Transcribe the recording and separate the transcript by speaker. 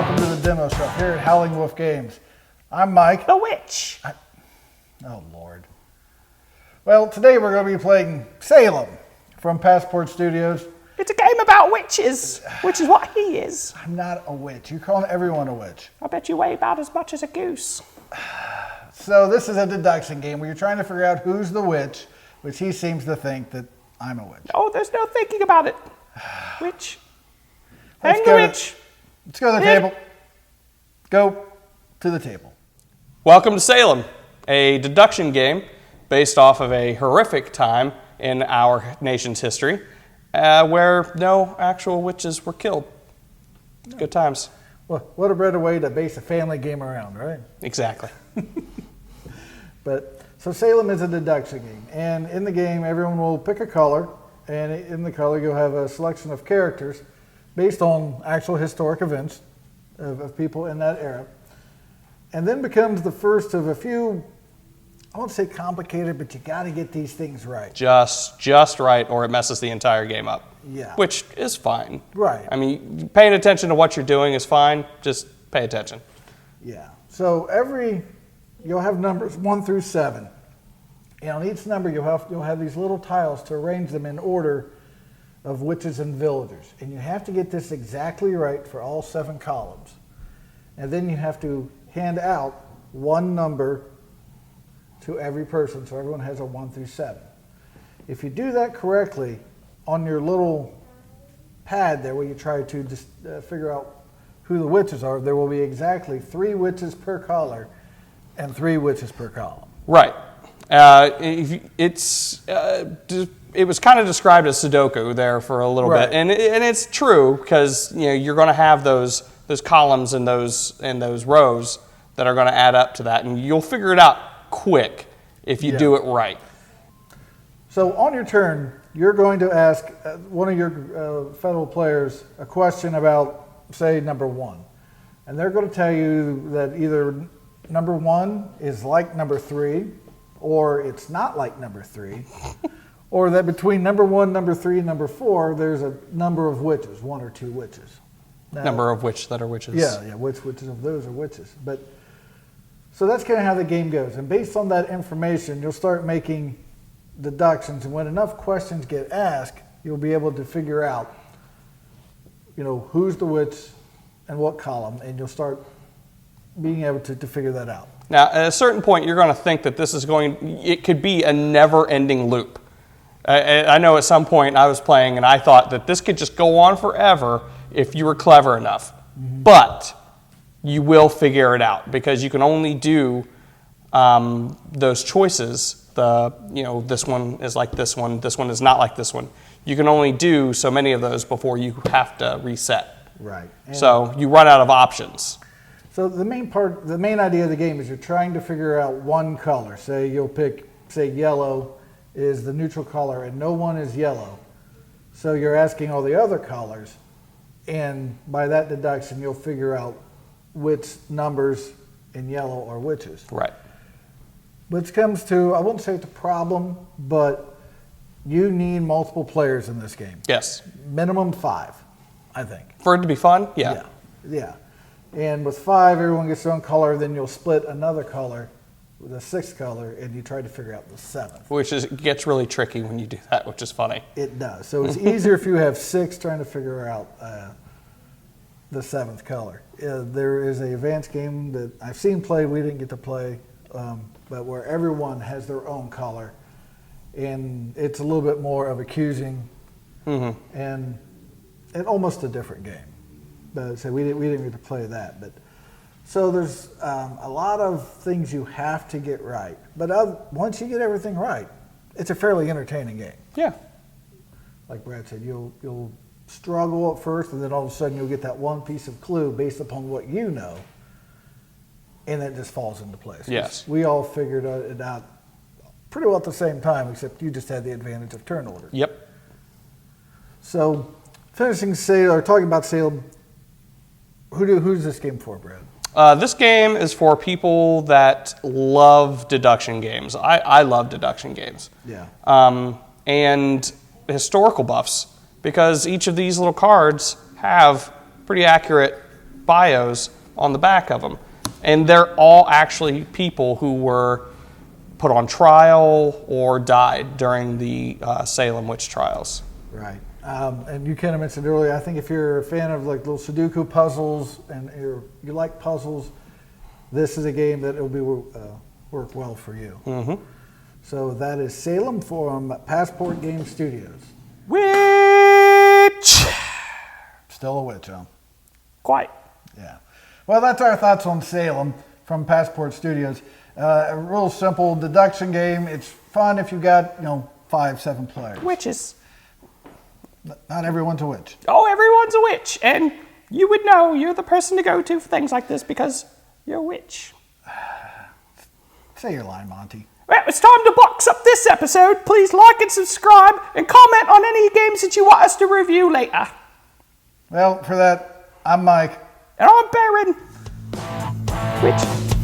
Speaker 1: welcome to the demo show here at Howling Wolf Games. I'm Mike.
Speaker 2: The Witch.
Speaker 1: Oh, Lord. Well, today we're going to be playing Salem from Passport Studios.
Speaker 2: It's a game about witches, which is what he is.
Speaker 1: I'm not a witch. You're calling everyone a witch.
Speaker 2: I bet you weigh about as much as a goose.
Speaker 1: So this is a deduction game where you're trying to figure out who's the witch, which he seems to think that I'm a witch.
Speaker 2: Oh, there's no thinking about it. Witch.
Speaker 1: Let's
Speaker 2: Angry witch.
Speaker 1: Let's go to the table. Go to the table.
Speaker 3: Welcome to Salem, a deduction game based off of a horrific time in our nation's history where no actual witches were killed. Good times.
Speaker 1: Well, what a better way to base a family game around, right?
Speaker 3: Exactly.
Speaker 1: So Salem is a deduction game, and in the game everyone will pick a color, and in the color you'll have a selection of characters based on actual historic events of people in that era, and then becomes the first of a few, I won't say complicated, but you got to get these things right.
Speaker 3: Just right, or it messes the entire game up.
Speaker 1: Yeah.
Speaker 3: Which is fine.
Speaker 1: Right.
Speaker 3: I mean, paying attention to what you're doing is fine. Just pay attention.
Speaker 1: Yeah. So you'll have numbers 1 through 7. And on each number you'll have these little tiles to arrange them in order of witches and villagers. And you have to get this exactly right for all 7 columns. And then you have to hand out one number to every person, so everyone has a 1 through 7. If you do that correctly, on your little pad there where you try to just figure out who the witches are, there will be exactly 3 witches per color and 3 witches per column.
Speaker 3: Right. It was kind of described as Sudoku there for a little bit, and it's true because you're going to have those columns and those rows that are going to add up to that, and you'll figure it out quick if you do it right.
Speaker 1: So on your turn, you're going to ask one of your fellow players a question about, say, number 1, and they're going to tell you that either number 1 is like number 3, or it's not like number 3, or that between number 1, number 3, and number 4, there's a number of witches, 1 or 2 witches. Now,
Speaker 3: number of which that are witches.
Speaker 1: Yeah, which witches of those are witches. So that's kind of how the game goes. And based on that information, you'll start making deductions. And when enough questions get asked, you'll be able to figure out, who's the witch and what column, and you'll start being able to figure that out.
Speaker 3: Now, at a certain point, you're going to think that it could be a never-ending loop. I know at some point I was playing and I thought that this could just go on forever if you were clever enough. Mm-hmm. But you will figure it out because you can only do those choices. This one is like this one is not like this one. You can only do so many of those before you have to reset.
Speaker 1: Right. And
Speaker 3: so you run out of options.
Speaker 1: So the main idea of the game is you're trying to figure out one color. Say you'll pick, yellow is the neutral color and no one is yellow. So you're asking all the other colors, and by that deduction you'll figure out which numbers in yellow are witches.
Speaker 3: Right.
Speaker 1: Which comes to, I won't say it's a problem, but you need multiple players in this game.
Speaker 3: Yes.
Speaker 1: Minimum 5, I think.
Speaker 3: For it to be fun? Yeah.
Speaker 1: Yeah. And with 5, everyone gets their own color, then you'll split another color with a 6th color, and you try to figure out the 7th.
Speaker 3: Which gets really tricky when you do that, which is funny.
Speaker 1: It does. So it's easier if you have 6 trying to figure out the 7th color. There is an advanced game that I've seen played, we didn't get to play, but where everyone has their own color, and it's a little bit more of accusing, and almost a different game. But so we didn't get to play that. But so there's a lot of things you have to get right. But once you get everything right, it's a fairly entertaining game.
Speaker 3: Yeah.
Speaker 1: Like Brad said, you'll struggle at first, and then all of a sudden you'll get that one piece of clue based upon what you know, and it just falls into place.
Speaker 3: Yes.
Speaker 1: We all figured it out pretty well at the same time, except you just had the advantage of turn order.
Speaker 3: Yep.
Speaker 1: So finishing Salem, or talking about Salem, who's this game for, Brad?
Speaker 3: This game is for people that love deduction games. I love deduction games.
Speaker 1: Yeah.
Speaker 3: And historical buffs, because each of these little cards have pretty accurate bios on the back of them. And they're all actually people who were put on trial or died during the Salem witch trials.
Speaker 1: Right. And you kind of mentioned earlier, I think if you're a fan of like little Sudoku puzzles and you like puzzles, this is a game that will be work well for you. Mm-hmm. So that is Salem from Passport Game Studios.
Speaker 2: Witch!
Speaker 1: Still a witch, huh?
Speaker 2: Quite.
Speaker 1: Yeah. Well, that's our thoughts on Salem from Passport Studios. A real simple deduction game. It's fun if you've got, 5-7 players.
Speaker 2: Witches.
Speaker 1: Not everyone's a witch.
Speaker 2: Oh, everyone's a witch. And you would know you're the person to go to for things like this because you're a witch.
Speaker 1: Say your line, Monty.
Speaker 2: Well, it's time to box up this episode. Please like and subscribe and comment on any games that you want us to review later.
Speaker 1: Well, for that, I'm Mike.
Speaker 2: And I'm Baron. Witch.